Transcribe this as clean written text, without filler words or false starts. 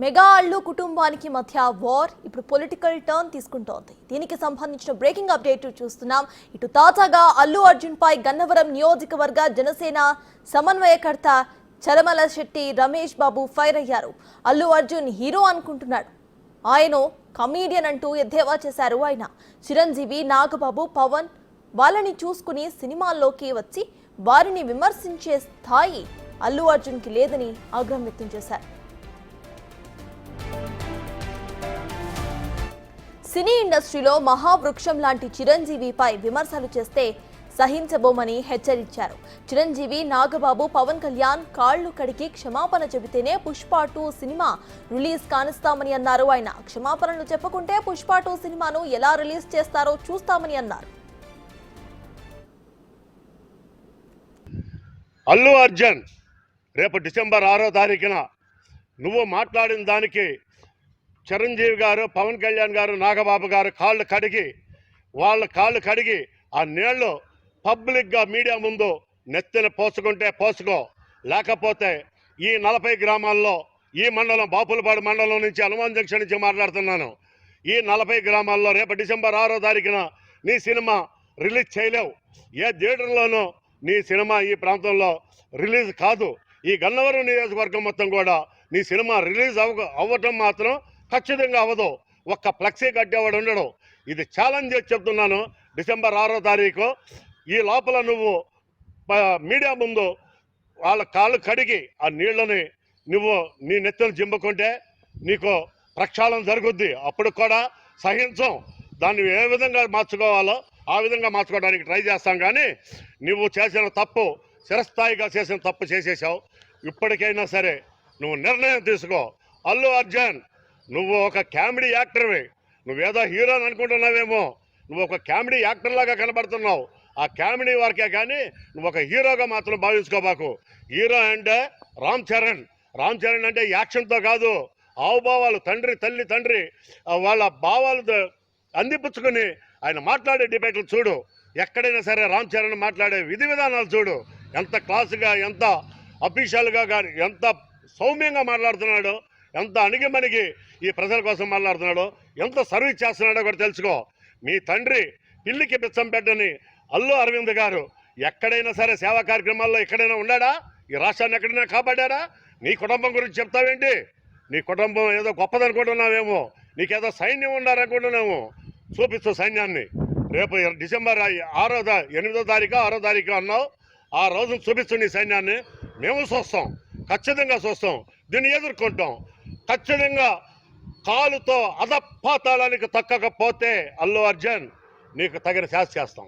Mega Allu కుటుంబానికి మధ్య war ఇప్పుడు పొలిటికల్ టర్న్ తీసుకుంటోంది. దీనికి సంబంధించిన బ్రేకింగ్ అప్డేట్ చూస్తున్నాం. ఇటు తాజాగా అల్లు అర్జున్ పై గన్నవరం నియోజకవర్గ జనసేన సమన్వయకర్త చలమల శెట్టి రమేష్ బాబు ఫైర్ అయ్యారు. అల్లు అర్జున్ హీరో అనుకుంటున్నాడు, ఆయన కమీడియన్ అంటూ ఎద్దేవా చేశారు. ఆయన చిరంజీవి, నాగబాబు, పవన్ వాళ్ళని చూసుకుని సినిమాల్లోకి వచ్చి వారిని విమర్శించే స్థాయి అల్లు అర్జున్కి లేదని ఆగ్రహం వ్యక్తం చేశారు. సినీ ఇండస్ట్రీలో మహావృక్షం లాంటి చిరంజీవిపై విమర్శలు చేస్తే సహించబోమని హెచ్చరించారు. చిరంజీవి, నాగబాబు, పవన్ కళ్యాణ్ కాళ్లు కడిగి క్షమాపణ చెబితేనే పుష్ప 2 సినిమా రిలీజ్ కానిస్తామని అన్నారు. ఆయన క్షమాపణలు చెప్పకుంటే పుష్ప 2 సినిమాను ఎలా రిలీజ్ చేస్తారో చూస్తామని అన్నారు. అల్లు అర్జున్ రేపు డిసెంబర్ 6వ తారీఖున నువ్వు మాట్లాడిన దానికి చిరంజీవి గారు, పవన్ కళ్యాణ్ గారు, నాగబాబు గారు వాళ్ళ కాళ్ళు కడిగి ఆ నీళ్లు పబ్లిక్గా మీడియా ముందు నెత్తిన పోసుకుంటే పోసుకో, లేకపోతే ఈ 40 గ్రామాల్లో ఈ మండలం బాపులపాడు మండలం నుంచి హనుమాన్ జంక్షన్ నుంచి మాట్లాడుతున్నాను. ఈ 40 గ్రామాల్లో రేపు డిసెంబర్ 6వ తారీఖున నీ సినిమా రిలీజ్ చేయలేవు. ఏ థియేటర్లోనూ నీ సినిమా ఈ ప్రాంతంలో రిలీజ్ కాదు. ఈ గన్నవరం నియోజకవర్గం మొత్తం కూడా నీ సినిమా రిలీజ్ అవ్వటం మాత్రం ఖచ్చితంగా అవ్వదు. ఒక్క ఫ్లెక్సీ కట్టేవాడు ఉండడు. ఇది ఛాలెంజ్ చేసి చెప్తున్నాను. డిసెంబర్ 6వ తారీఖు ఈ లోపల నువ్వు మీడియా ముందు వాళ్ళ కాళ్ళు కడిగి ఆ నీళ్ళని నువ్వు నీ నెత్తిన జింపుకుంటే నీకు ప్రక్షాళన జరుగుద్ది. అప్పుడు కూడా సహించం. దాన్ని ఏ విధంగా మార్చుకోవాలో ఆ విధంగా మార్చుకోవడానికి ట్రై చేస్తాం. కానీ నువ్వు చేసిన తప్పు, చిరస్థాయిగా చేసిన తప్పు చేసేసావు. ఇప్పటికైనా సరే నువ్వు నిర్ణయం తీసుకో. అల్లు అర్జున్, నువ్వు ఒక కామెడీ యాక్టర్వి. నువ్వేదో హీరోని అనుకుంటున్నావేమో, నువ్వు ఒక కామెడీ యాక్టర్ లాగా కనబడుతున్నావు. ఆ కామెడీ వరకే కానీ నువ్వు ఒక హీరోగా మాత్రం భావించుకోబాకు. హీరో అంటే రామ్ చరణ్ అంటే యాక్షన్తో కాదు, ఆవుభావాలు, తండ్రి తల్లి తండ్రి వాళ్ళ భావాలు అందిపుచ్చుకుని ఆయన మాట్లాడే డిబేట్లు చూడు. ఎక్కడైనా సరే రామ్ చరణ్ మాట్లాడే విధి విధానాలు చూడు. ఎంత క్లాసుగా, ఎంత అఫీషియల్గా కానీ, ఎంత సౌమ్యంగా మాట్లాడుతున్నాడో, ఎంత అణిగిమణిగి ఈ ప్రజల కోసం మాట్లాడుతున్నాడో, ఎంత సర్వీస్ చేస్తున్నాడో కూడా తెలుసుకో. మీ తండ్రి పిల్లికి బిచ్చం పెట్టని అల్లు అరవింద్ గారు ఎక్కడైనా సరే సేవా కార్యక్రమాల్లో ఎక్కడైనా ఉన్నాడా? ఈ రాష్ట్రాన్ని ఎక్కడైనా కాపాడారా? నీ కుటుంబం గురించి చెప్తావేంటి? నీ కుటుంబం ఏదో గొప్పదనుకుంటున్నావేమో, నీకేదో సైన్యం ఉండాలనుకుంటున్నాము. చూపిస్తూ సైన్యాన్ని రేపు డిసెంబర్ 8వ తారీఖు 6వ తారీఖు అన్నావు. ఆ రోజును చూపిస్తూ నీ సైన్యాన్ని మేము చూస్తాం, ఖచ్చితంగా చూస్తాం. దీన్ని ఎదుర్కొంటాం ఖచ్చితంగా. కాలుతో అధపాతాళానికి తక్కకపోతే అల్లు అర్జున్ నీకు తగిన శాస్తి చేస్తాం.